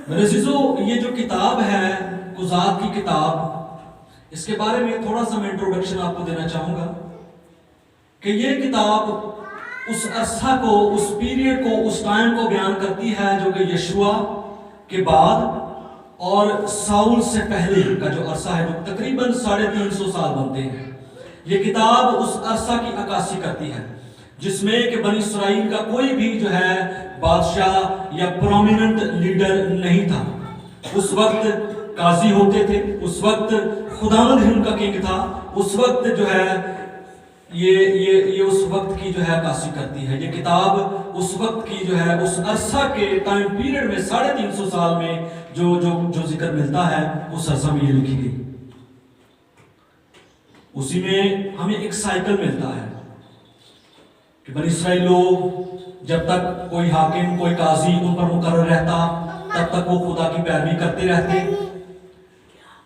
मेरे अजीजों, ये जो किताब है कुज़ात की किताब, इसके बारे में थोड़ा सा मैं इंट्रोडक्शन आपको देना चाहूंगा कि ये किताब उस अरसा को, उस पीरियड को, उस टाइम को बयान करती है जो कि यशुआ के बाद और साउल से पहले का जो अरसा है, जो तकरीबन 350 साल बनते हैं। ये किताब उस अरसा की अक्कासी करती है जिसमें कि बनी इसराइल का कोई भी जो है बादशाह या प्रोमिनेंट लीडर नहीं था। उस वक्त काजी होते थे, उस वक्त खुदावंद ही उनका किंग था। उस वक्त जो है ये उस वक्त की जो है अक्कासी करती है। ये किताब उस वक्त की जो है, उस अरसा के टाइम पीरियड में 350 साल में जो जो जो जिक्र मिलता है, उस अरसा में ये लिखी गई। उसी में हमें एक साइकिल मिलता है कि बनी इसराइल लोग जब तक कोई हाकिम, कोई काजी उन पर मुकर्रर रहता, तब तक वो खुदा की पैरवी करते रहते,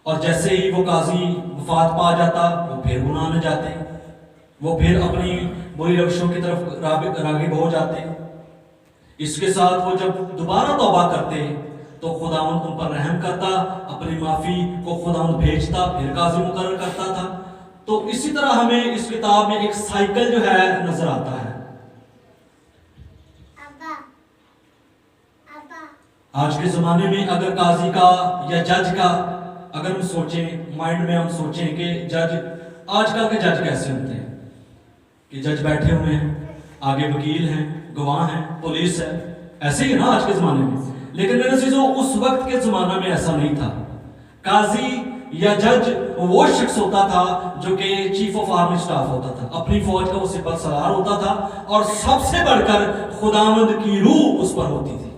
और जैसे ही वो काजी वफात पा जाता, वो फिर गुनाह में जाते, वो फिर अपनी बुरी रविशों की तरफ रागिब हो जाते। इसके साथ वो जब दोबारा तौबा करते तो खुदावंद उन पर रहम करता, अपनी माफी को खुदावंद भेजता, फिर काजी मुकर्रर करता था। तो इसी तरह हमें इस किताब में एक साइकिल जो है नजर आता है। आज के जमाने में अगर काजी का या जज का अगर हम सोचें, माइंड में हम सोचें कि जज, आजकल के जज कैसे होते हैं कि जज बैठे हुए हैं, आगे वकील हैं, गवाह हैं, पुलिस है, ऐसे ही ना आज के जमाने में। लेकिन मेरे चीजों, उस वक्त के जमाना में ऐसा नहीं था। काजी या जज वो शख्स होता था जो कि चीफ ऑफ आर्मी स्टाफ होता था, अपनी फौज का वो सिपह सलार होता था, और सबसे बढ़कर खुदावंद की रूह उस पर होती थी,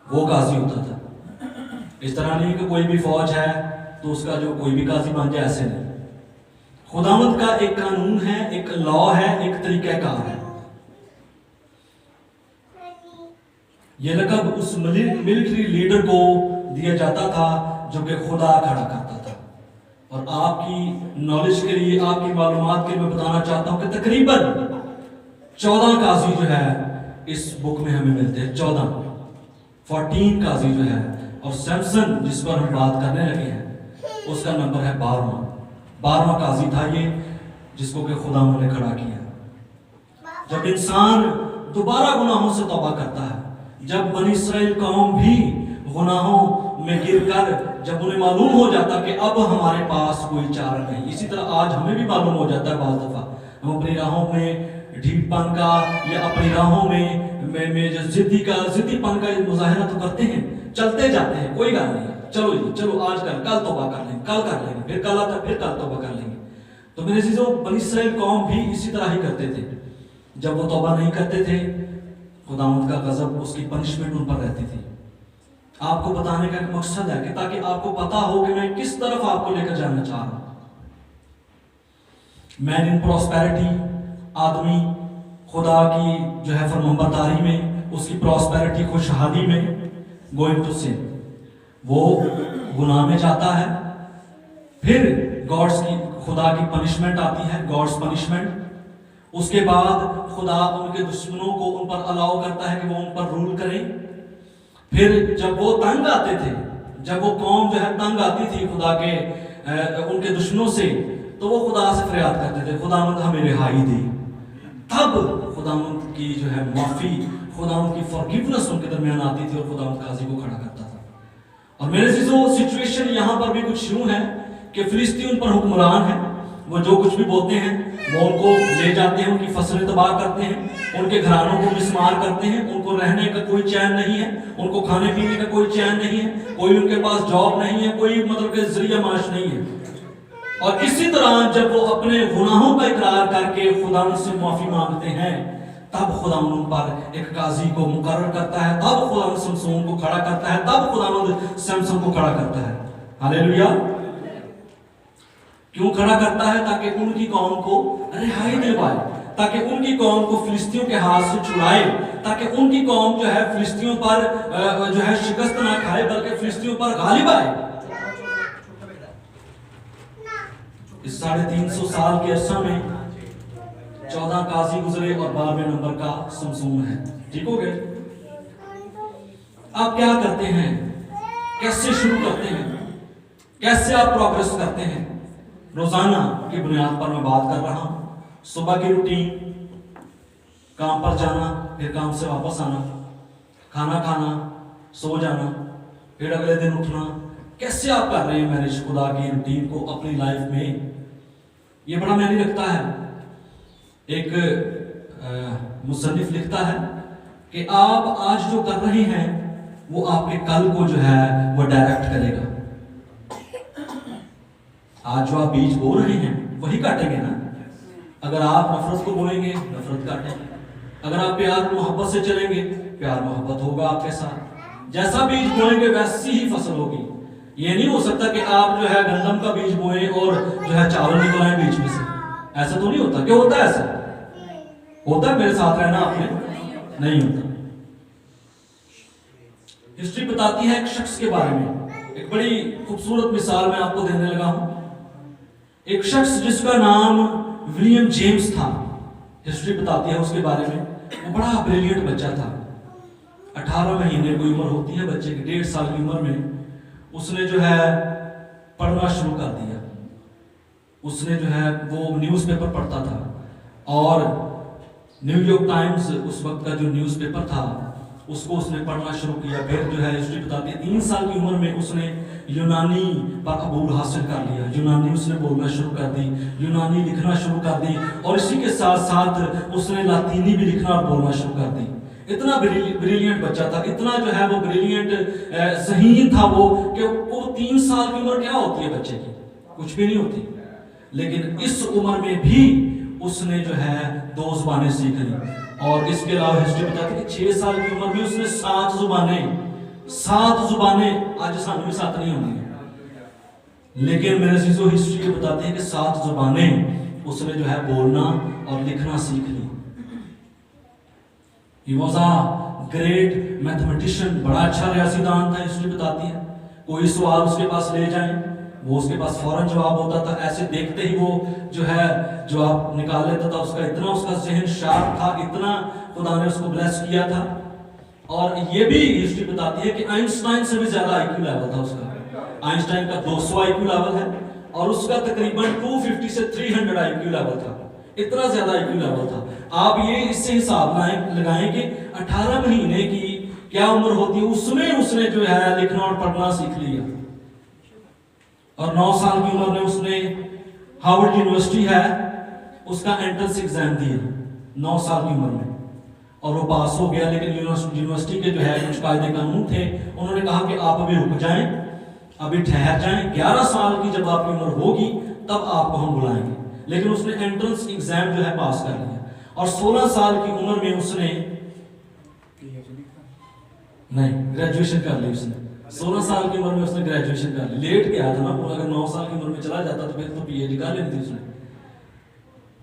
वो काजी होता था। इस तरह नहीं कि कोई भी फौज है तो उसका जो कोई भी काजी बन जाए, ऐसे नहीं। खुदावंद का एक कानून है, एक लॉ है, एक तरीकाकार है। यह लक़ब उस मिलिट्री लीडर को दिया जाता था जो कि खुदा खड़ा करता था। और आपकी नॉलेज के लिए, आपकी मालूमात के लिए मैं बताना चाहता हूं कि तकरीबन 14 काजी जो है इस बुक में हमें मिलते हैं। 14 काजी जो है, और सैमसन जिस पर हम बात करने लगे हैं उसका नंबर है 12वां काजी था ये, जिसको कि खुदा ने खड़ा किया। जब इंसान दोबारा गुनाहों से तौबा करता है, जब बनी इसराइल कौम भी गुनाहों में गिरकर जब उन्हें मालूम हो जाता कि अब हमारे पास कोई चारा नहीं, इसी तरह आज हमें भी मालूम हो जाता है बाज़ दफा हम अपनी राहों में ढीठपन का या अपनी राहों में जो जिद्दीपन का मुजाहरा तो करते हैं, चलते जाते हैं, कोई बात नहीं, चलो जी चलो आज कल तौबा कर लेंगे, कल कर लेंगे, फिर कल आता फिर कल तौबा कर लेंगे। तो मेरे चीजों, बनी इसराइल कौम भी इसी तरह ही करते थे। जब वो तौबा नहीं करते थे, खुदावंद का गजब, उसकी पनिशमेंट उन पर रहती थी। आपको बताने का एक मकसद है कि ताकि आपको पता हो कि मैं किस तरफ आपको लेकर जाना चाह रहा हूं। मैन इन प्रॉस्पेरिटी, आदमी खुदा की जो है फरमाबरदारी में, उसकी प्रॉस्पेरिटी, खुशहाली में, गोइंग टू सिन, वो गुनाह में जाता है। फिर खुदा की पनिशमेंट आती है, गॉड्स पनिशमेंट। उसके बाद खुदा उनके दुश्मनों को उन पर अलाउ करता है कि वो उन पर रूल करें। फिर जब वो तंग आते थे, जब वो कौम जो है तंग आती थी खुदा के उनके दुश्मनों से, तो वो खुदा से फरियाद करते थे, खुदावंद हमें रिहाई दे। तब खुदावंद की जो है माफी, खुदावंद की फॉरगिवनेस उनके दरमियान आती थी और खुदावंद काजी को खड़ा करता था। और मेरे चीजों, सिचुएशन यहां पर भी कुछ यूं है कि फिलिस्ती उन पर हुक्मरान है। वो जो कुछ भी बोलते हैं वो उनको ले जाते हैं, उनकी फसलें तबाह करते हैं, उनके घरानों को मिसमार करते हैं, उनको रहने का कोई चैन नहीं है, उनको खाने पीने का कोई चैन नहीं है, कोई उनके पास जॉब नहीं है, कोई मतलब के जरिया माश नहीं है। और इसी तरह जब वो अपने गुनाहों का इकरार करके खुदा से माफी मांगते हैं, तब खुदा उन पर एक काजी को मुकर्रर करता है, तब खुदा समसून को खड़ा करता है, तब खुदा सैमसन को खड़ा करता है। हालेलुया। क्यों खड़ा करता है? ताकि उनकी कौम को रिहाई दे पाए, ताकि उनकी कौम को फिलिस्तियों के हाथ से छुड़ाए, ताकि उनकी कौम जो है फिलिस्तियों पर जो है शिकस्त ना खाए, बल्कि फिलिस्तियों पर गालिब आए। इस 350 साल के अरसा में 14 काजी गुजरे और 12वें नंबर का समसून है। ठीक हो गए? आप क्या करते हैं, कैसे शुरू करते हैं, कैसे आप प्रोग्रेस करते हैं। रोजाना की बुनियाद पर मैं बात कर रहा हूं। सुबह की रूटीन, काम पर जाना, फिर काम से वापस आना, खाना खाना, सो जाना, फिर अगले दिन उठना, कैसे आप कर रहे हैं मैनेज खुदा की रूटीन को अपनी लाइफ में। ये बड़ा मैंने लगता है। एक मुसन्निफ लिखता है कि आप आज जो कर रहे हैं वो आपके कल को जो है वो डायरेक्ट करेगा। आज जो आप बीज बो रहे हैं वही काटेंगे ना। अगर आप नफरत को बोएंगे, नफरत काटेंगे। अगर आप प्यार मोहब्बत से चलेंगे, प्यार मोहब्बत होगा आपके साथ। जैसा बीज बोएंगे वैसी ही फसल होगी। ये नहीं हो सकता कि आप जो है गंदम का बीज बोएं और जो है चावल निकलाएं बीच में से। ऐसा तो नहीं होता। क्या होता है? ऐसा होता है? मेरे साथ रहना आपने, नहीं होता। हिस्ट्री बताती है एक शख्स के बारे में। एक बड़ी खूबसूरत मिसाल मैं आपको देने लगा हूं। एक शख्स जिसका नाम विलियम जेम्स था। हिस्ट्री बताती है उसके बारे में। वो बड़ा ब्रिलियंट बच्चा था। 18 महीने की उम्र होती है बच्चे की। 1.5 साल की उम्र में उसने जो है पढ़ना शुरू कर दिया। उसने जो है वो न्यूज़पेपर पढ़ता था और न्यूयॉर्क टाइम्स उस वक्त का जो न्यूज़पेपर था उसको उसने पढ़ना शुरू किया। फिर जो है हिस्ट्री बताती है 3 साल की उम्र में उसने यूनानी पर अबूर हासिल कर लिया। यूनानी उसने बोलना शुरू कर दी, यूनानी लिखना शुरू कर दी और इसी के साथ साथ उसने लातीनी भी लिखना और बोलना शुरू कर दी। इतना ब्रिलियंट बच्चा था, इतना जो है वो ब्रिलियंट ज़हीन था वो कि वो 3 साल की उम्र क्या होती है बच्चे की, कुछ भी नहीं होती। लेकिन इस उम्र में भी उसने जो है 2 ज़ुबानें सीख ली। और इसके अलावा हिस्ट्री बताती है कि 6 साल की उम्र में उसने 7 ज़ुबानें आज सामने भी 7 नहीं होंगी, लेकिन मेरे चीज़ों हिस्ट्री ये बताती है कि 7 ज़ुबानें उसने जो है बोलना और लिखना सीख ली। He was a great mathematician, बड़ा अच्छा रियासीदान था। हिस्ट्री बताती है कोई सवाल उसके पास ले जाएं वो उसके पास फौरन जवाब होता था। ऐसे देखते ही वो जो है जवाब निकाल लेता था। उसका इतना उसका ज़हन शार्प था, इतना खुदा ने उसको ब्लेस किया था। और ये भी हिस्ट्री बताती है कि आइंस्टाइन से भी ज़्यादा आईक्यू लेवल था उसका। आइंस्टाइन का 200 आईक्यू लेवल है और उसका तकरीबन 250 से 300 आईक्यू लेवल था। इतना ज़्यादा आईक्यू लेवल था। आप ये इससे हिसाब लगाएं कि 18 महीने की क्या उम्र होती है, उसमें उसने जो है लिखना और पढ़ना सीख लिया। और 9 साल की उम्र में उसने हार्वर्ड यूनिवर्सिटी है उसका एंट्रेंस एग्जाम दिया 9 साल की उम्र में और वो पास हो गया। लेकिन यूनिवर्सिटी के जो है कुछ कायदे कानून थे, उन्होंने कहा कि आप अभी रुक जाएं, अभी ठहर जाएं, 11 साल की जब आपकी उम्र होगी तब आपको हम बुलाएंगे। लेकिन उसने एंट्रेंस एग्जाम जो है पास कर लिया और 16 साल की उम्र में उसने ग्रेजुएशन कर ली। उसने 16 साल की उम्र में उसने ग्रेजुएशन कर ली। लेट गया था ना, अगर 9 साल की उम्र में चला जाता तो फिर तो पीएचडी कर लेनी थी उसने।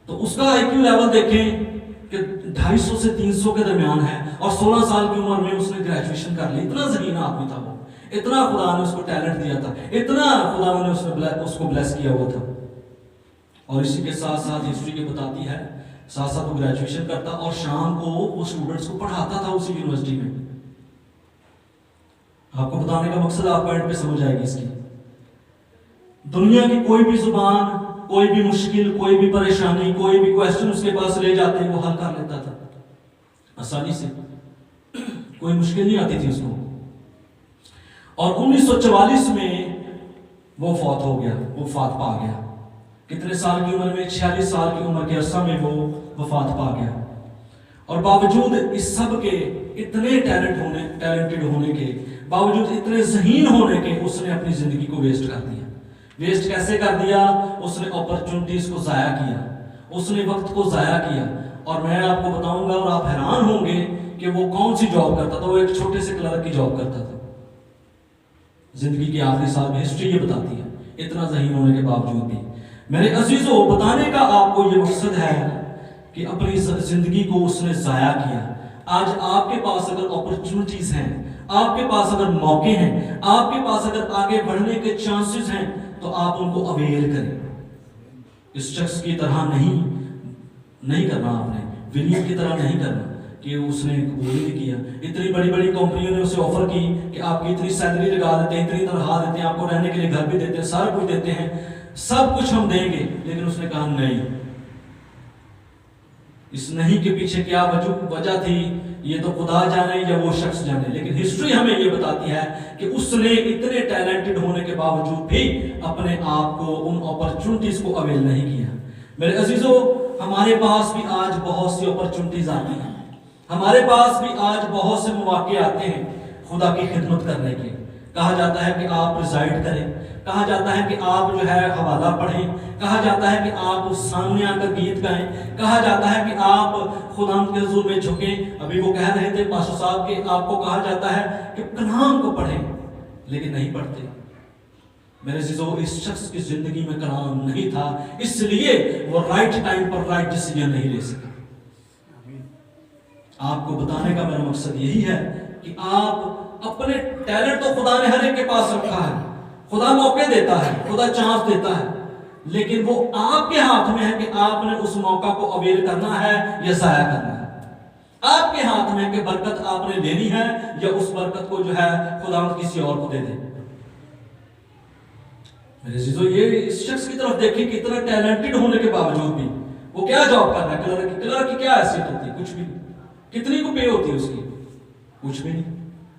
तो उसका आईक्यू लेवल देखें कि 250 से 300 के दरमियान है और 16 साल की उम्र में उसने ग्रेजुएशन कर ली। इतना ज़हीन आदमी था वो, इतना खुदा ने उसको टैलेंट दिया था, इतना खुदा ने उसको ब्लेस किया हुआ था। और इसी के साथ साथ हिस्ट्री के बताती है साथ साथ वो ग्रेजुएशन करता और शाम को वो स्टूडेंट्स को पढ़ाता था उसी यूनिवर्सिटी में। आपको बताने का मकसद आप पॉइंट पे समझ आएगी इसकी। दुनिया की कोई भी जुबान, कोई भी मुश्किल, कोई भी परेशानी, कोई भी क्वेश्चन उसके पास ले जाते हैं वो हल कर लेता था आसानी से। कोई मुश्किल नहीं आती थी उसको। और 1944 में वो फौत हो गया, वो वफात पा गया। कितने साल की उम्र में? 46 साल की उम्र के अरसा में वो वफात पा गया। और बावजूद इस सब के, इतने टैलेंटेड होने के बावजूद, इतने ज़हीन होने के, उसने अपनी ज़िंदगी को वेस्ट कर दिया। वेस्ट कैसे कर दिया? उसने अपॉर्चुनिटीज़ को ज़ाया किया, उसने वक्त को ज़ाया किया। और मैं आपको बताऊंगा और आप हैरान होंगे कि वो कौन सी जॉब करता था। वो एक छोटे से क्लर्क की जॉब करता था जिंदगी के आखिरी साल में। हिस्ट्री ये बताती है, इतना ज़हीन होने के बावजूद भी। मेरे अजीजों, बताने का आपको ये मकसद है कि अपनी जिंदगी को उसने ज़ाया किया। आज आपके पास अगर अपॉर्चुनिटीज़ हैं, आपके पास अगर मौके हैं, आपके पास अगर आगे बढ़ने के चांसेस हैं, तो आप उनको अवेल करें। इस शख्स की तरह नहीं करना आपने, विलियम की तरह नहीं करना कि उसने कबूल नहीं किया। इतनी बड़ी बड़ी कंपनियों ने उसे ऑफर की कि आपकी इतनी सैलरी लगा देते हैं, इतनी तनख्वाह देते हैं, आपको रहने के लिए घर भी देते हैं, सारा कुछ देते हैं, सब कुछ हम देंगे। लेकिन उसने कहा नहीं। इस नहीं के पीछे क्या वजह थी ये तो खुदा जाने या वो शख्स जाने, लेकिन हिस्ट्री हमें ये बताती है कि उसने इतने टैलेंटेड होने के बावजूद भी अपने आप को, उन अपॉर्चुनिटीज को अवेल नहीं किया। मेरे अजीजों, हमारे पास भी आज बहुत सी अपॉर्चुनिटीज आती हैं, हमारे पास भी आज बहुत से मौके आते हैं खुदा की खिदमत करने के। कहा जाता है कि आप रिजाइड करें, कहा जाता है कि आप जो है हवाला पढ़ें, कहा जाता है कि आप सामने आकर गीत गाएं, कहा जाता है कि आप खुदा के हुजूर में झुकें। अभी वो कह रहे थे पास्टर साहब कि आपको कहा जाता है कि कलाम को पढ़ें, लेकिन नहीं पढ़ते। मेरे अजीजों, इस शख्स की जिंदगी में कलाम नहीं था, इसलिए वो राइट टाइम पर राइट डिसीजन नहीं ले सका। आपको बताने का मेरा मकसद यही है कि आप अपने टैलेंट तो खुदा ने हर एक के पास रखा है, खुदा मौके देता है, खुदा चांस देता है, लेकिन वो आपके हाथ में है कि आपने उस मौका को अवेल करना है या जाया करना है। आपके हाथ में है कि बरकत आपने लेनी है या उस बरकत को जो है खुदा किसी और को दे दे। मेरे अजीजों, ये इस शख्स की तरफ देखिए कि इतना टैलेंटेड होने के बावजूद भी वो क्या जॉब कर रहा है। क्लर्क की क्या हैसियत होती है? कुछ भी नहीं। कितनी को पे होती है उसकी? कुछ भी नहीं।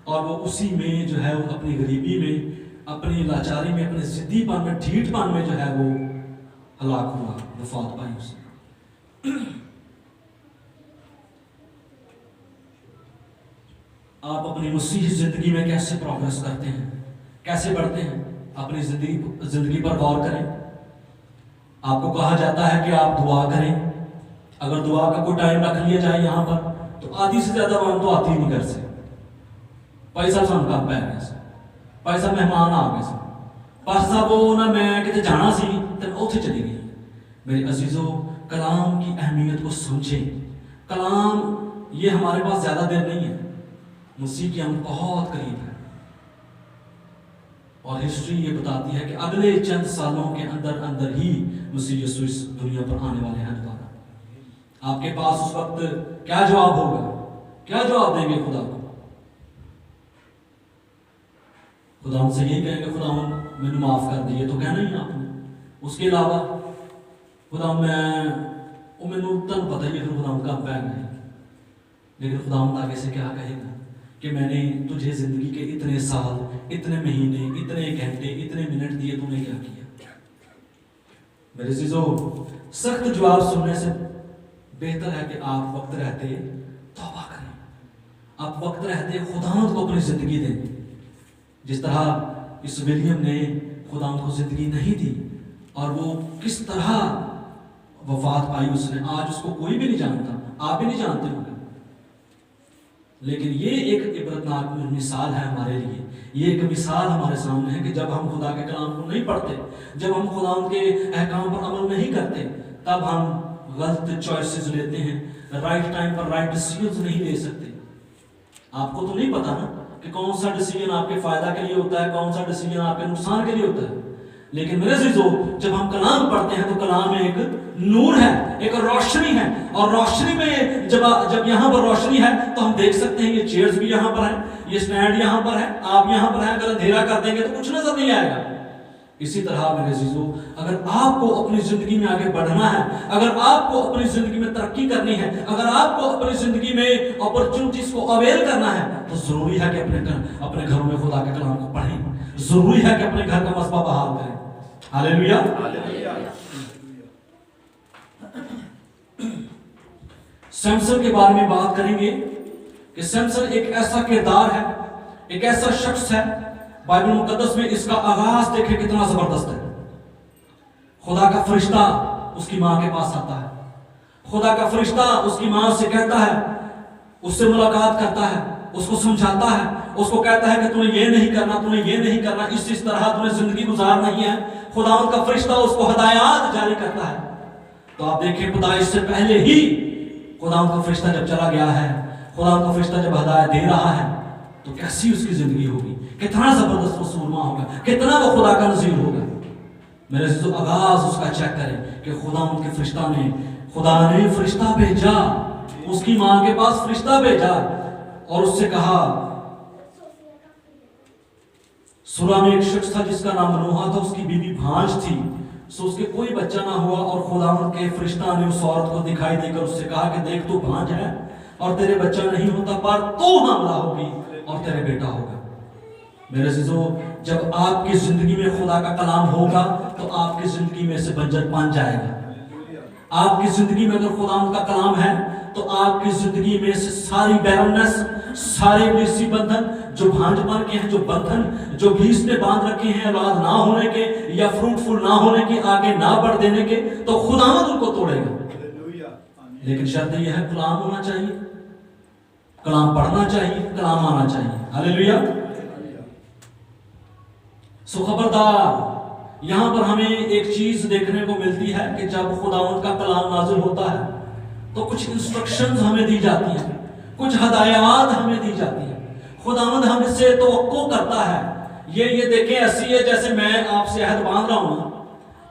और वो उसी में जो है वो अपनी गरीबी में, अपनी लाचारी में, अपने जिद्दीपन में, ढीठपन में जो है वो हलाक हुआ, वफात पाई उसने। आप अपनी मसीह जिंदगी में कैसे प्रोग्रेस करते हैं, कैसे बढ़ते हैं? अपनी जिंदगी पर गौर करें। आपको कहा जाता है कि आप दुआ करें। अगर दुआ का कोई टाइम रख लिया जाए यहाँ पर, तो आधी से ज्यादा मान तो आती ही नहीं घर से। पैसा सन काम पै गया से, पैसा मेहमान आ गए से, पासा वो ना मैं कितने जाना सी तो उसे चली गई। मेरे अजीजों, कलाम की अहमियत को समझें। कलाम ये हमारे पास ज्यादा देर नहीं है, मसीह की हम बहुत करीब है। और हिस्ट्री ये बताती है कि अगले चंद सालों के अंदर अंदर ही मसीह यीशु इस दुनिया पर आने वाले हैं दोबारा। आपके पास उस वक्त क्या जवाब होगा? क्या जवाब देंगे खुदा को? खुदा उनसे यही कहेंगे, खुदा मैंने माफ कर दिए, तो कहना ही आपने। उसके अलावा खुदा मैनू तन पता ही है फिर खुदा का पैन है, लेकिन खुदा आगे से क्या कहेगा कि मैंने तुझे जिंदगी के इतने साल, इतने महीने, इतने घंटे, इतने मिनट दिए, तूने क्या किया? मेरे अजीजों, सख्त जवाब सुनने से बेहतर है कि आप वक्त रहते तौबा करें, आप वक्त रहते खुदावंद को अपनी जिंदगी दें। जिस तरह इस विलियम ने खुदावंद को जिंदगी नहीं दी और वो किस तरह वफात पाई उसने, आज उसको कोई भी नहीं जानता, आप भी नहीं जानते होंगे। लेकिन ये एक इबरतनाक मिसाल है हमारे लिए। ये एक मिसाल हमारे सामने है कि जब हम खुदा के कलाम को नहीं पढ़ते, जब हम खुदा के अहकाम पर अमल नहीं करते, तब हम गलत चॉइसेस लेते हैं, राइट टाइम पर राइट डिसीजन नहीं ले सकते। आपको तो नहीं पता ना कि कौन सा डिसीजन आपके फायदा के लिए होता है, कौन सा डिसीजन आपके नुकसान के लिए होता है। लेकिन मेरे अजीजों, जब हम कलाम पढ़ते हैं तो कलाम एक नूर है, एक रोशनी है। और रोशनी में जब यहाँ पर रोशनी है तो हम देख सकते हैं ये चेयर्स भी यहाँ पर है, ये स्टैंड यहाँ पर है, आप यहाँ पर हैं। अगर अंधेरा कर देंगे तो कुछ नजर नहीं आएगा। इसी तरह मेरे अजीजों, अगर आपको अपनी जिंदगी में आगे बढ़ना है, अगर आपको अपनी जिंदगी में तरक्की करनी है, अगर आपको अपनी जिंदगी में अपॉर्चुनिटीज को अवेल करना है, तो जरूरी है कि अपने घरों में खुदा के कलाम को पढ़ें। जरूरी है कि अपने घर का मसबा बहाल करें। हालेलुया। सैमसन के बारे में बात करेंगे कि सैमसन एक ऐसा किरदार है, एक ऐसा शख्स है। बाइबल मुकद्दस में इसका आगाज देखें कितना जबरदस्त है। खुदा का फरिश्ता उसकी मां के पास आता है, खुदा का फरिश्ता उसकी मां से कहता है, उससे मुलाकात करता है, उसको समझाता है, उसको कहता है कि तूने ये नहीं करना, तूने ये नहीं करना, इस तरह तूने जिंदगी गुजारनी है। खुदावंद का फरिश्ता उसको हदायत जारी करता है। तो आप देखें, खुदा इससे पहले ही खुदावंद का फरिश्ता जब चला गया है, खुदावंद का फरिश्ता जब हदायत दे रहा है, तो कैसी उसकी जिंदगी होगी, कितना जबरदस्त वो सूरमा होगा, कितना वो खुदा का नज़ीर होगा। मेरे आगाज उसका चेक करें कि खुदा उनके फरिश्ता ने, खुदा ने फरिश्ता भेजा उसकी मां के पास फरिश्ता भेजा और उससे कहा, सूरह में एक शख्स था जिसका नाम नूहा था, उसकी बीवी भांज थी, सो उसके कोई बच्चा ना हुआ और खुदावंद के फरिश्ता ने उस औरत को दिखाई देकर उससे कहा कि देख तू भांज है और तेरे बच्चा नहीं होता, पर तू हमला होगी और तेरे बेटा होगा। मेरे अजीजों, जब आपकी जिंदगी में खुदा का कलाम होगा तो आपकी जिंदगी में से बंजरपन जाएगा। आपकी जिंदगी में अगर खुदा का कलाम है तो आपकी जिंदगी में से सारी बैरननेस, सारे इब्लीसी बंधन जो भांजपन के हैं, जो बंधन जो बीज ने बांध रखे हैं औलाद ना होने के या फ्रूटफुल ना होने के, आगे ना बढ़ देने के, तो खुदावंद उनको तोड़ेगा। लेकिन शर्त यह है कलाम होना चाहिए, कलाम पढ़ना चाहिए, कलाम आना चाहिए। हालेलुया। सो खबरदार, यहां पर हमें एक चीज देखने को मिलती है कि जब खुदावंद का कलाम नाजिल होता है तो कुछ इंस्ट्रक्शंस हमें दी जाती हैं, कुछ हदायत हमें दी जाती है। खुदावंद हमसे तवक्को करता है, ये देखें ऐसी है जैसे मैं आपसे अहद बांध रहा हूं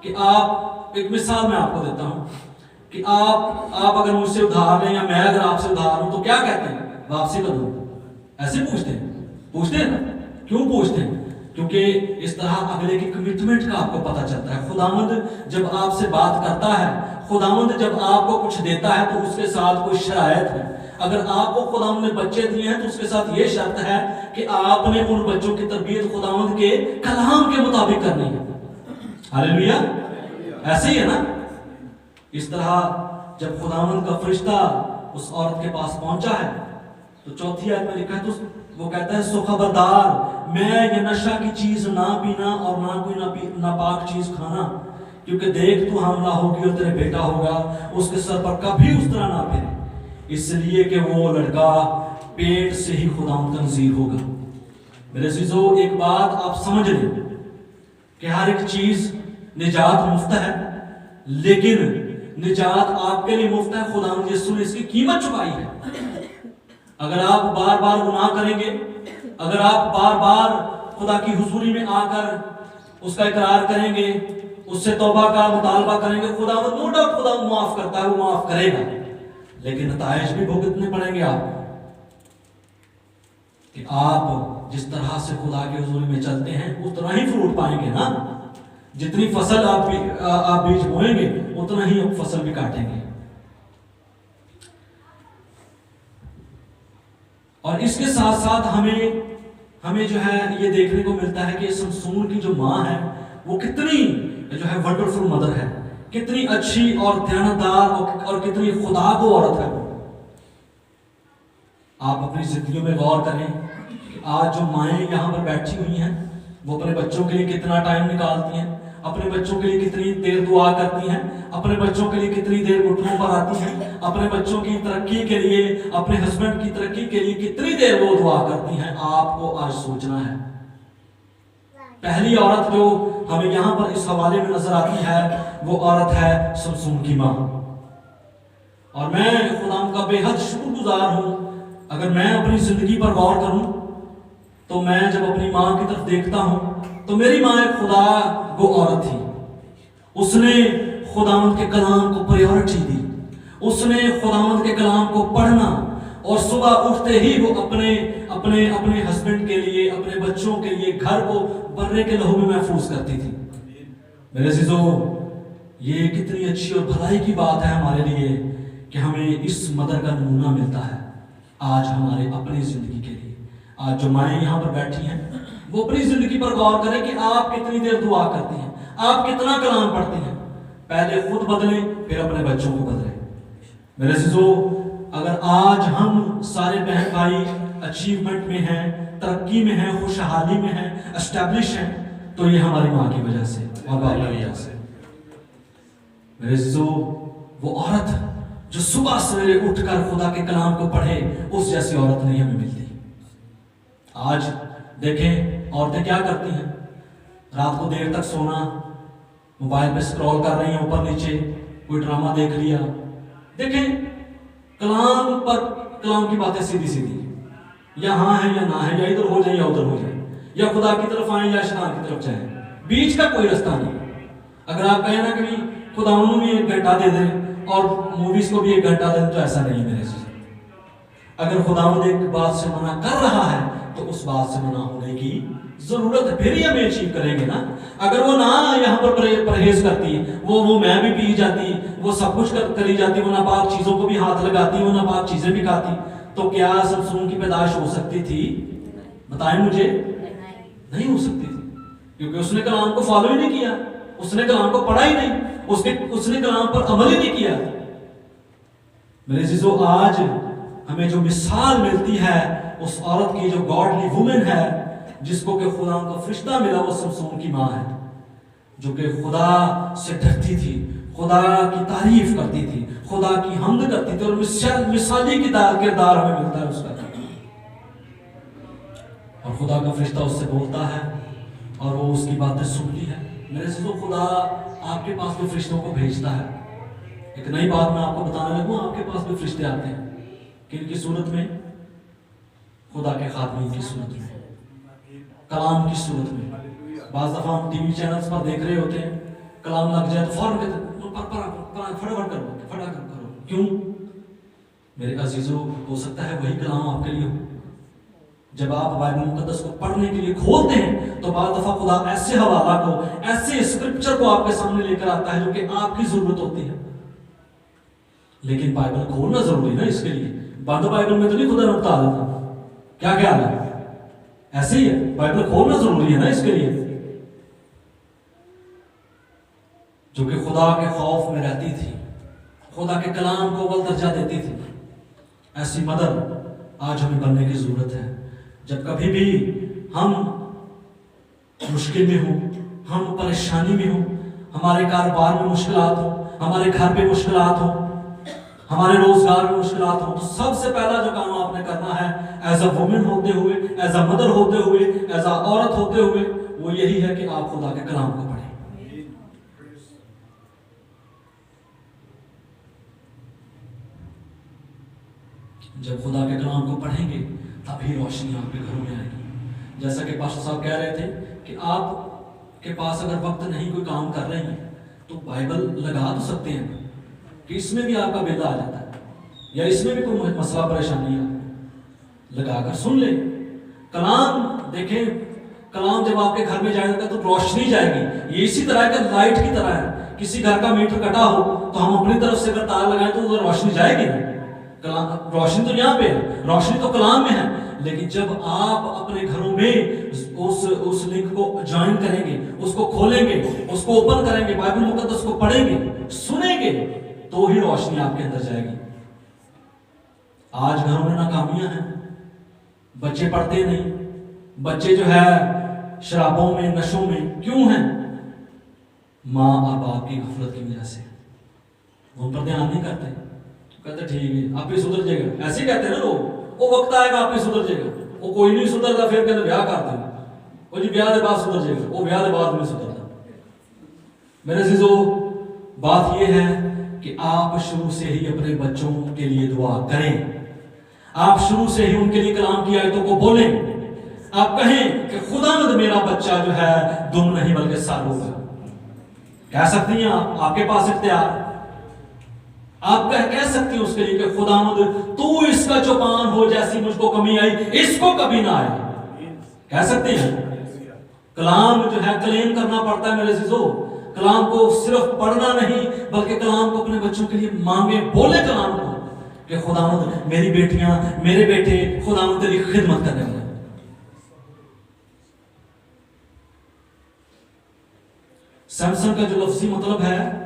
कि आप, एक मिसाल मैं आपको देता हूं कि आप अगर मुझसे उधार लें या मैं अगर आपसे उधार हूं तो क्या कहते हैं? वापसी कर दो, ऐसे पूछते हैं ना। क्यों पूछते हैं? क्योंकि इस तरह अगले की कमिटमेंट का आपको पता चलता है। खुदावंद जब आपसे बात करता है, खुदावंद जब आपको कुछ देता है तो उसके साथ कोई शरायत है। अगर आपको खुदावंद ने बच्चे दिए हैं तो उसके साथ ये शर्त है कि आपने उन बच्चों की तरबियत खुदावंद के कलाम के मुताबिक करनी है। हालेलुया। ऐसे ही है ना। इस तरह जब खुदावंद का फरिश्ता उस औरत के पास पहुंचा है तो चौथी आयत में लिखा है, तो वो कहता है, सो खबरदार, मैं ये नशा की चीज ना पीना और ना कोई नापाक चीज खाना, क्योंकि देख तू हमला होगी और तेरे बेटा होगा, उसके सर पर कभी उस तरह ना फिरे, इसलिए कि वो लड़का पेट से ही खुदावंद का नज़ीर होगा। मेरे अजीजों, एक बात आप समझ लें कि हर एक चीज निजात मुफ्त है, लेकिन निजात आपके लिए मुफ्त है, खुदावंद यीशु ने इसकी कीमत चुकाई है। अगर आप बार बार गुनाह करेंगे, अगर आप बार बार खुदा की हुजूरी में आकर उसका इकरार करेंगे, उससे तौबा का मुतालबा करेंगे, खुदावंद नो डाउट खुदावंद माफ करता है, वो माफ करेगा, लेकिन नताइज भी भुगतने पड़ेंगे आपको। कि आप जिस तरह से खुदा की हुजूरी में चलते हैं उतना ही फ्रूट पाएंगे ना। जितनी फसल आप बीज बोएंगे उतना ही फसल भी काटेंगे। और इसके साथ साथ हमें जो है ये देखने को मिलता है कि समसून की जो माँ है वो कितनी जो है वंडरफुल मदर है, कितनी अच्छी और ध्यानदार और कितनी खुदा को औरत है। आप अपनी जिंदगी में गौर करें कि आज जो माएँ यहाँ पर बैठी हुई हैं वो अपने बच्चों के लिए कितना टाइम निकालती हैं, अपने बच्चों के लिए कितनी देर दुआ करती हैं, अपने बच्चों के लिए कितनी देर घुटनों पर आती हैं, अपने बच्चों की तरक्की के लिए, अपने हस्बैंड की तरक्की के लिए कितनी देर वो दुआ करती हैं। आपको आज सोचना है। पहली औरत जो हमें यहाँ पर इस हवाले में नजर आती है वो औरत है समसून की माँ। और मैं खुदा का बेहद शुक्रगुजार हूँ। अगर मैं अपनी जिंदगी पर गौर करूँ तो मैं जब अपनी माँ की तरफ देखता हूँ तो मेरी माँ एक खुदा को औरत थी। उसने खुदावंद के कलाम को प्रायोरिटी दी, उसने खुदावंद के कलाम को पढ़ना और सुबह उठते ही वो अपने अपने अपने हस्बैंड के लिए, अपने बच्चों के लिए घर को बर्रे के लहू में महफूज करती थी। मेरे अजीजों, ये कितनी अच्छी और भलाई की बात है हमारे लिए कि हमें इस मदर का नमूना मिलता है आज हमारे अपनी जिंदगी के लिए। आज जो माएँ यहाँ पर बैठी हैं वो अपनी जिंदगी पर गौर करें कि आप कितनी देर दुआ करती हैं, आप कितना कलाम पढ़ती हैं। पहले खुद बदलें, फिर अपने बच्चों को बदलें। मेरे अजीजों, अगर आज हम सारे बहन भाई अचीवमेंट में हैं, तरक्की में हैं, खुशहाली में हैं, एस्टैब्लिश हैं, तो ये हमारी माँ की वजह से और बाप की वजह से। मेरे अजीजों, वो औरत जो सुबह सवेरे उठकर खुदा के कलाम को पढ़े, उस जैसी औरत नहीं हमें मिलती। आज देखें औरतें क्या करती हैं, रात को देर तक सोना, मोबाइल पे स्क्रॉल कर रही हैं ऊपर नीचे, कोई ड्रामा देख लिया। देखें कलाम पर कलाम की बातें सीधी सीधी, या हाँ है या ना है, या इधर हो जाए या उधर हो जाए, या खुदा की तरफ आए या शैतान की तरफ जाए, बीच का कोई रास्ता नहीं। अगर आप कहें ना कि खुदा में 1 घंटा दे दें और मूवीज को भी 1 घंटा दें, तो ऐसा नहीं मेरे से। अगर खुदावंद एक बात से मना कर रहा है तो उस बात से मना होने की जरूरत है, फिर ही हम अचीव करेंगे ना। अगर वो ना यहाँ पर परहेज करती, वो मैं भी पी जाती, वो सब कुछ करी जाती, वो नापाक चीजों को भी हाथ लगाती, वो नापाक चीजें भी खाती, तो क्या समसून की पैदाइश हो सकती थी? बताएं मुझे। नहीं हो सकती थी, क्योंकि उसने कलाम को फॉलो ही नहीं किया, उसने कलाम को पढ़ा ही नहीं, उसने कलाम पर अमल ही नहीं किया। मेरे जीजो, आज हमें जो मिसाल मिलती है उस औरत की जो गॉडली वुमेन है, जिसको कि खुदा का फरिश्ता मिला, वो समसून की माँ है, जो कि खुदा से डरती थी, खुदा की तारीफ करती थी, खुदा की हमद करती थी, और मिसाली किरदार हमें मिलता है उसका। और खुदा का फरिश्ता उससे बोलता है और वो उसकी बातें सुनती है। मेरे से तो खुदा आपके पास भी फरिश्तों को भेजता है। एक नई बात मैं आपको बताने लगूं, आपके पास भी फरिश्ते आते हैं, किनकी सूरत में? खुदा के खादमीन की सूरत में, कलाम की सूरत में। बाज़ दफा हम टीवी चैनल्स पर देख रहे होते हैं, कलाम लग जाए तो फौरन कहते हैं फटाफट करो। क्यों? मेरे अजीजों, हो सकता है वही कलाम आपके लिए हो। जब आप बाइबल मुकद्दस को पढ़ने के लिए खोलते हैं तो बाज़ दफा खुदा ऐसे हवाला को, ऐसे स्क्रिप्चर को आपके सामने लेकर आता है जो कि आपकी जरूरत होती है। लेकिन बाइबल खोलना जरूरी ना इसके लिए। बंद बाइबल में तो नहीं खुदा बता देता। क्या ख्याल है? ऐसे ही है, बाइबल खोलना जरूरी है ना इसके लिए। जो कि खुदा के खौफ में रहती थी, खुदा के कलाम को अव्वल दर्जा देती थी, ऐसी मदर आज हमें बनने की जरूरत है। जब कभी भी हम मुश्किल में हो, हम परेशानी में हो, हमारे कारोबार में मुश्किलात हो, हमारे घर पे मुश्किलात हो, हमारे रोजगार में मुश्किलात हो, तो सबसे पहला जो काम आपने करना है, एज अ वुमेन होते हुए, एज अ मदर होते हुए, एज अ औरत होते हुए, वो यही है कि आप खुदा के कलाम को पढ़ें। जब खुदा के कलाम को पढ़ेंगे तभी रोशनी आपके घरों में आएगी। जैसा कि पास्टर साहब कह रहे थे कि आप के पास अगर वक्त नहीं, कोई काम कर रहे हैं, तो बाइबल लगा तो सकते हैं कि इसमें भी आपका बेदा आ जाता है, या इसमें भी कोई मसला परेशानी है, लगाकर सुन ले। कलाम देखें, कलाम जब आपके घर में जाएगा तो रोशनी जाएगी। ये इसी तरह का लाइट की तरह है। किसी घर का मीटर कटा हो तो हम अपनी तरफ से अगर तार लगाएं तो उधर रोशनी जाएगी ना। कलाम, रोशनी तो यहाँ पे है, रोशनी तो कलाम में है। लेकिन जब आप अपने घरों में उस लिंक को ज्वाइन करेंगे, उसको खोलेंगे, उसको ओपन करेंगे, बाइबल मुकद्दस को पढ़ेंगे, सुनेंगे, तो ही रोशनी आपके अंदर जाएगी। आज घरों में नाकामियां हैं, बच्चे पढ़ते नहीं, बच्चे जो है शराबों में, नशों में। क्यों हैं? माँ और बाप की गफलत की वजह से। वो उन पर ध्यान नहीं करते, कहते ठीक है आप ही सुधर जाएगा, ऐसे कहते हैं ना लोग, वो वक्त आएगा आप ही सुधर जाएगा। वो कोई नहीं सुधरता, फिर कहते ब्याह कर देंगे, वो जी ब्याह के बाद सुधर जाएगा, वो ब्याह के बाद नहीं सुधरता। मेरे जीजो, बात ये है कि आप शुरू से ही अपने बच्चों के लिए दुआ करें। आप शुरू से ही उनके लिए कलाम की आयतों को बोलें। आप कहें कि खुदावंद मेरा बच्चा जो है दुम नहीं बल्कि सार होगा। कह सकती हैं आप, आपके पास इख्तियार। आप कह सकती हैं उसके लिए कि खुदावंद तू इसका चौपान हो, जैसी मुझको कमी आई इसको कभी ना आए। कह सकते हैं। कलाम जो है क्लेम करना पड़ता है मेरे जीजो। कलाम को सिर्फ पढ़ना नहीं, बल्कि कलाम को अपने बच्चों के लिए मांगे, बोले कलाम को कि खुदावंद मेरी बेटियां, मेरे बेटे खुदावंद तेरी खिदमत करने वाले। सैमसन का जो लफ्जी मतलब है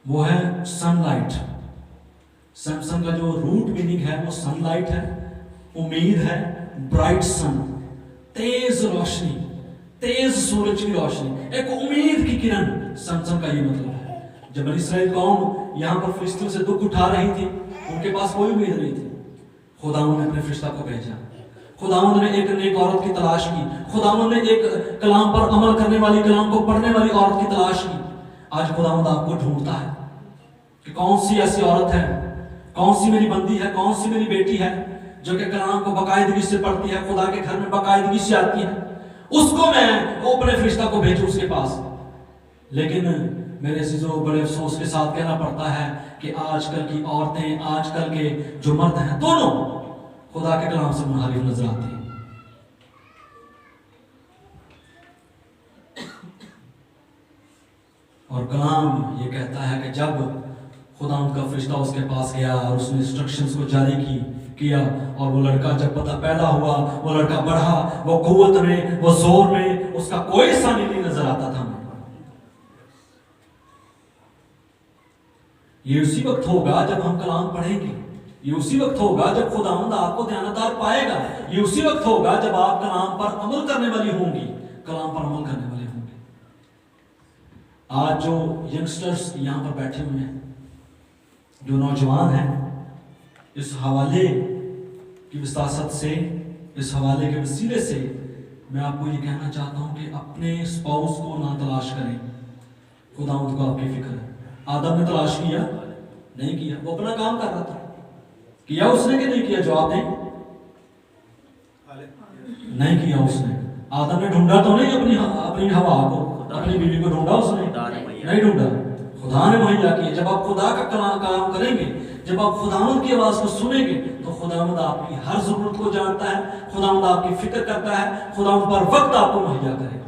वो है सनलाइट। सैमसन का जो रूट मीनिंग है वो सनलाइट है, उम्मीद है, ब्राइट सन, तेज रोशनी, तेज सूरज की रोशनी, एक उम्मीद की किरण। सैमसन का ये मतलब है। जब इस्राएल कौम यहाँ पर फिलिस्तीन से दुख उठा रही थी, उनके पास कोई उम्मीद नहीं थी। खुदावंद ने अपने फरिश्ता को भेजा, खुदावंद ने एक नेक औरत की तलाश की, खुदावंद ने एक कलाम पर अमल करने वाली, कलाम को पढ़ने वाली औरत की तलाश की। आज खुदावंद आपको ढूंढता है कि कौन सी ऐसी औरत है, कौन सी मेरी बंदी है, कौन सी मेरी बेटी है जो कि कलाम को बाकायदगी से पढ़ती है, खुदा के घर में बाकायदगी से आती है। उसको मैं अपने फरिश्ता को भेजूं उसके पास। लेकिन मेरे अजीजों बड़े अफसोस के साथ कहना पड़ता है कि आजकल की औरतें, आजकल के जो मर्द हैं, दोनों खुदा के कलाम से मुनहरिफ नजर आते हैं। और कलाम ये कहता है कि जब खुदा उनका फरिश्ता उसके पास गया और उसने इंस्ट्रक्शंस को जारी किया और वो लड़का जब पता पैदा हुआ, वो लड़का बढ़ा, वो कुव्वत में, वो जोर में, उसका कोई सानी नहीं नजर आता था। ये उसी वक्त होगा जब हम कलाम पढ़ेंगे, ये उसी वक्त होगा जब खुदावंद आपको ध्यानदार पाएगा, ये उसी वक्त होगा जब आप कलाम पर अमल करने वाली होंगी, कलाम पर अमल करने वाले होंगे। आज जो यंगस्टर्स यहाँ पर बैठे हुए हैं, जो नौजवान हैं, इस हवाले की विसासत से, इस हवाले के वसीले से मैं आपको ये कहना चाहता हूँ कि अपने स्पाउस को ना तलाश करें। खुदावंद को आपकी फिक्र है। आदम ने तलाश किया? नहीं किया, वो अपना काम कर रहा था। किया उसने कि नहीं किया? जवाब दें। नहीं किया उसने। आदम ने ढूंढा तो नहीं अपनी हवा को, अपनी बीवी को ढूंढा उसने? नहीं ढूंढा, खुदा ने मुहैया किया। जब आप खुदा का काम करेंगे, जब आप खुदावंद की आवाज को सुनेंगे, तो खुदावंद आपकी हर जरूरत को जानता है, खुदावंद आपकी फिक्र करता है, खुदावंद पर वक्त आपको मुहैया करेगा।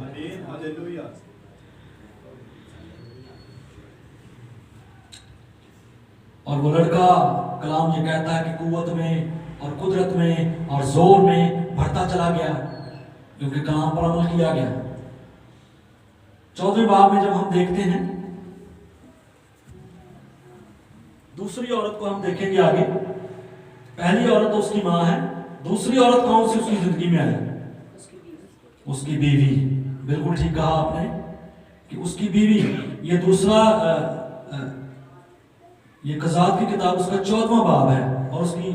और वो लड़का, कलाम ये कहता है कि कुव्वत में और कुदरत में और जोर में बढ़ता चला गया, क्योंकि कलाम पर अमल किया गया। 14वें बाब में जब हम देखते हैं, दूसरी औरत को हम देखेंगे आगे। पहली औरत तो उसकी माँ है, दूसरी औरत कौन सी उसकी जिंदगी में आई? उसकी बीवी। बिल्कुल ठीक कहा आपने कि उसकी बीवी। ये दूसरा ये कज़ात की किताब, उसका 14वां बाब है और उसकी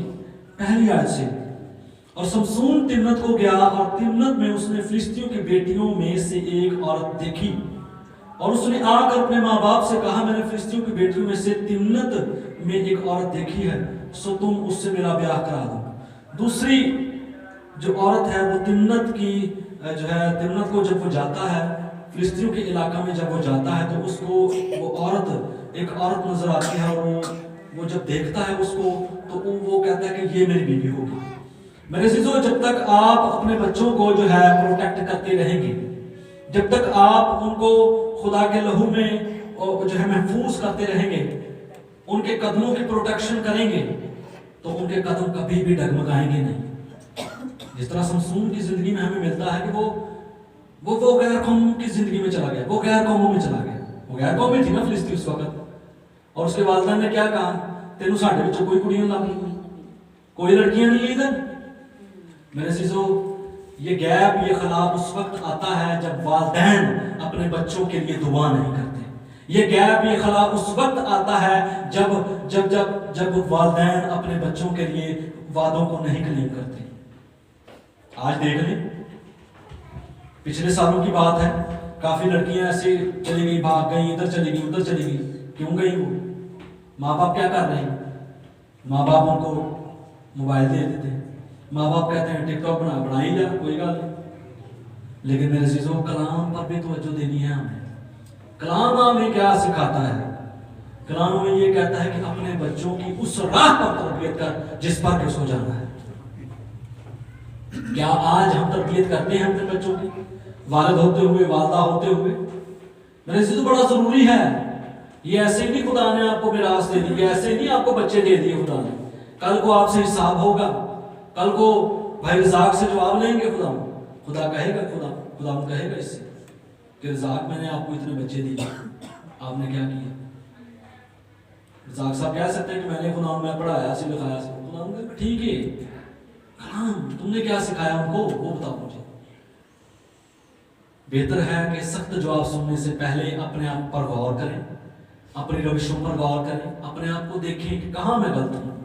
पहली आयत से। और समसून तिम्नत को गया और तिम्नत में उसने फिलिस्तियों की बेटियों में से एक औरत देखी और उसने आकर अपने माँ बाप से कहा, मैंने फिलिस्तियों की बेटियों में से तिम्नत में एक औरत देखी है, सो तुम उससे मेरा ब्याह करा दो। दूसरी जो औरत है वो तिम्नत की जो है, तिम्नत को जब वो जाता है, फिलिस्तियों के इलाका में जब वो जाता है, तो उसको वो औरत, एक औरत नजर आती है और वो जब देखता है उसको, तो वो कहता है कि ये मेरी बीवी होगी। मेरे अजीजों, जब तक आप अपने बच्चों को जो है प्रोटेक्ट करते रहेंगे, जब तक आप उनको खुदा के लहू में जो है महफूज करते रहेंगे, उनके कदमों की प्रोटेक्शन करेंगे, तो उनके कदम कभी भी डगमगाएंगे नहीं। जिस तरह समसून की जिंदगी में हमें मिलता है कि वो गैर कौम की जिंदगी में चला गया, वो गैर कौमों में चला गया। वो गैर कौम में थी ना फिलिस्तीन उस वक्त, और उसके वालिदैन ने क्या कहा, तेनू साढ़े विचों कोई कुड़ियां ला, कोई लड़कियां नहीं है इधर। मेरे अजीजों, ये गैप, ये खला उस वक्त आता है जब वालिदैन अपने बच्चों के लिए दुआ नहीं करते। ये गैप, ये खला उस वक्त आता है जब जब जब जब वालिदैन अपने बच्चों के लिए वादों को नहीं क्लेम करते। आज देख लें, पिछले सालों की बात है, काफी लड़कियां ऐसे चली गई, भाग गई, इधर चली गई, उधर चली गई। क्यों गई वो? माँ बाप क्या कर रहे हैं? माँ बाप उनको मोबाइल दे देते हैं, माँ बाप कहते हैं टिकटॉक बनाई जा, कोई गल नहीं। लेकिन मेरे अजीजों, कलाम पर भी तवज्जो देनी है हमें। कलाम हमें क्या सिखाता है? कलाम हमें ये कहता है कि अपने बच्चों की उस राह पर तरबियत कर जिस पर उसको जाना है। क्या आज हम तरबियत करते हैं अपने बच्चों की, वालिद होते हुए, वालदा होते हुए? मेरे अजीजों, बड़ा जरूरी है। ये ऐसे नहीं खुदा ने आपको मिरास दे दी, ऐसे नहीं आपको बच्चे दे दिए खुदा ने। कल को आपसे हिसाब होगा, कल को भाई रज़ाक से जवाब लेंगे। खुदा कहेगा, खुदा कहेगा इससे कि रज़ाक, मैंने आपको इतने बच्चे दिए, आपने क्या किया? रज़ाक साहब कह सकते हैं कि मैंने खुदा में पढ़ाया, सिखाया। खुदा ठीक है, कलाम तुमने क्या सिखाया उनको, वो बताओ मुझे। बेहतर है कि सख्त जवाब सुनने से पहले अपने आप पर गौर करें, अपनी रविशों पर गौर करें, अपने आप को देखें कि कहाँ मैं गलत हूँ।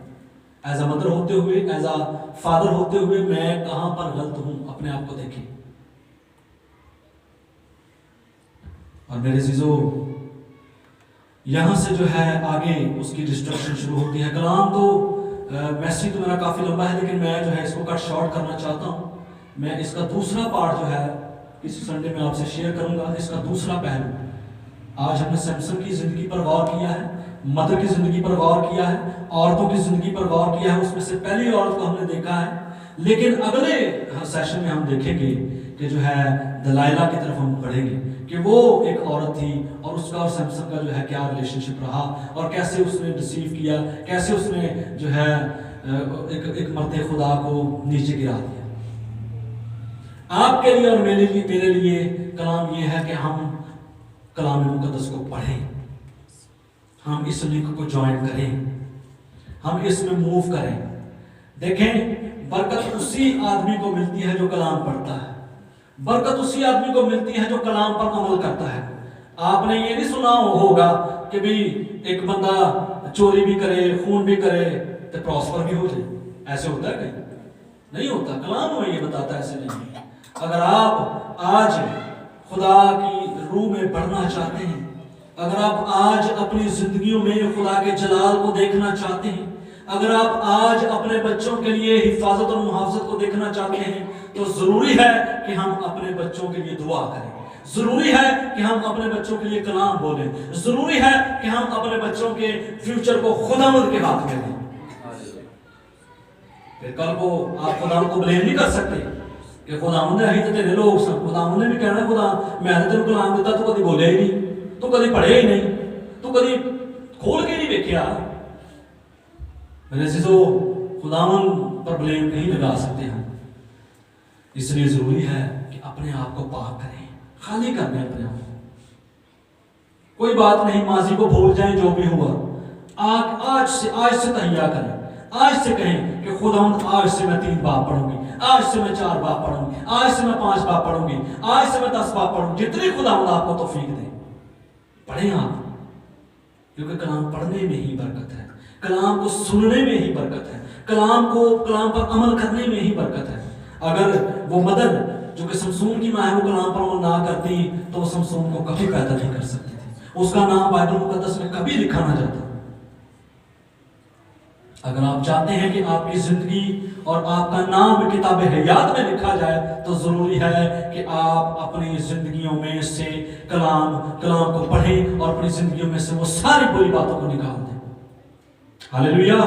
एज अ मदर होते हुए, एज अ फादर होते हुए, मैं कहाँ पर गलत हूँ, अपने आप को देखें। और मेरे अजीजों, यहाँ से जो है आगे उसकी डिस्ट्रक्शन शुरू होती है। कलाम तो मैसेज तो मेरा काफ़ी लंबा है, लेकिन मैं जो है इसको कट शॉर्ट करना चाहता हूँ। मैं इसका दूसरा पार्ट जो है इस संडे में आपसे शेयर करूँगा, इसका दूसरा पहलू। आज हमने सैमसन की ज़िंदगी पर गौर किया है, मदर की ज़िंदगी पर गौर किया है, औरतों की ज़िंदगी पर गौर किया है। उसमें से पहली औरत को हमने देखा है, लेकिन अगले सेशन में हम देखेंगे कि जो है दलाइला की तरफ हम बढ़ेंगे कि वो एक औरत थी और उसका और सैमसन का जो है क्या रिलेशनशिप रहा और कैसे उसने रिसीव किया, कैसे उसने जो है एक मर्द खुदा को नीचे गिरा दिया। आपके लिए और मेरे लिए कलाम ये है कि हम कलाम मुकद्दस को पढ़ें, हम इस लिंक को ज्वाइन करें, हम इसमें मूव करें। देखें, बरकत उसी आदमी को मिलती है जो कलाम पढ़ता है, बरकत उसी आदमी को मिलती है जो कलाम पर अमल करता है। आपने ये नहीं सुना होगा कि भाई एक बंदा चोरी भी करे, खून भी करे तो प्रॉस्पर भी हो जाए। ऐसे होता है कहीं? नहीं होता। कलाम में ये बताता है ऐसे नहीं। अगर आप आज खुदा की रूह में बढ़ना चाहते हैं, अगर आप आज अपनी जिंदगियों में खुदा के जलाल को देखना चाहते हैं, अगर आप आज अपने बच्चों के लिए हिफाजत और मुहाफजत को देखना चाहते हैं, तो जरूरी है कि हम अपने बच्चों के लिए दुआ करें, जरूरी है कि हम अपने बच्चों के लिए कलाम बोलें, जरूरी है कि हम अपने बच्चों के फ्यूचर को खुदावंद के हाथ में दें। फिर कल को आप खुदावंद को ब्लेम नहीं कर सकते कि खुदावंद ने तो तेरे लोग सब, खुदावंद ने भी कहना खुदा मैंने तेरे कलाम दिता, तू कभी बोले ही नहीं, तू कभी पढ़े ही नहीं, तू कभी खोल के नहीं देखा। मेरे चीजों खुदावंद पर ब्लेम नहीं लगा सकते हम, इसलिए जरूरी है कि अपने आप को पाक करें, खाली कर दें अपने आप को। कोई बात नहीं, माजी को भूल जाएं, जो भी हुआ आज से तैयार करें, आज से कहें कि खुदावंद आज से मैं 3 बाप पढ़ूंगी, आज से मैं 4 बाप पढ़ूंगी, आज से मैं 5 बाप पढ़ूंगी, आज से मैं 10 बाप पढ़ूंगी, जितनी खुदावंद आपको तौफीक दे पढ़ें आप, क्योंकि कलाम पढ़ने में ही बरकत है, कलाम को सुनने में ही बरकत है, कलाम पर अमल करने में ही बरकत है। अगर वो मदर जो कि समसून की मां है, वो कलाम पर अमल ना करती तो वो समसून को कभी पैदा नहीं कर सकती थी, उसका नाम बाइबल मुकद्दस में कभी लिखा ना जाता। अगर आप चाहते हैं कि आपकी जिंदगी और आपका नाम किताब हयात में लिखा जाए, तो जरूरी है कि आप अपनी जिंदगियों में से कलाम को पढ़ें और अपनी जिंदगियों में से वो सारी बुरी बातों को निकाल दें। हालेलुया।